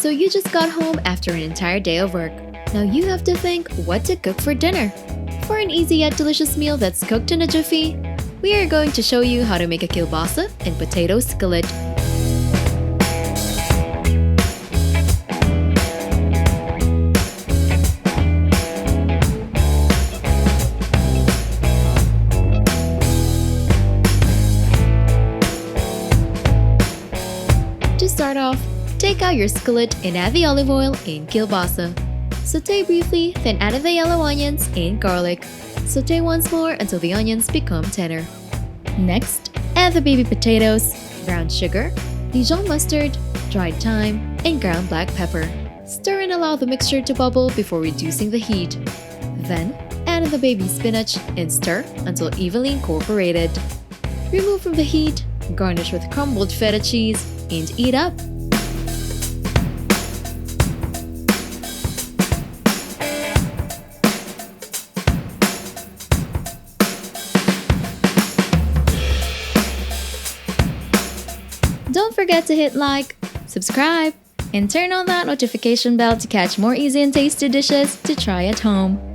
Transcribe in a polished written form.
So you just got home after an entire day of work. Now you have to think what to cook for dinner. For an easy yet delicious meal that's cooked in a jiffy, we are going to show you how to make a kielbasa and potato skillet. To start off, take out your skillet and add the olive oil and kielbasa. Sauté briefly, then add the yellow onions and garlic. Sauté once more until the onions become tender. Next, add the baby potatoes, brown sugar, Dijon mustard, dried thyme, and ground black pepper. Stir and allow the mixture to bubble before reducing the heat. Then, add in the baby spinach and stir until evenly incorporated. Remove from the heat, garnish with crumbled feta cheese, and eat up! Don't forget to hit like, subscribe, and turn on that notification bell to catch more easy and tasty dishes to try at home.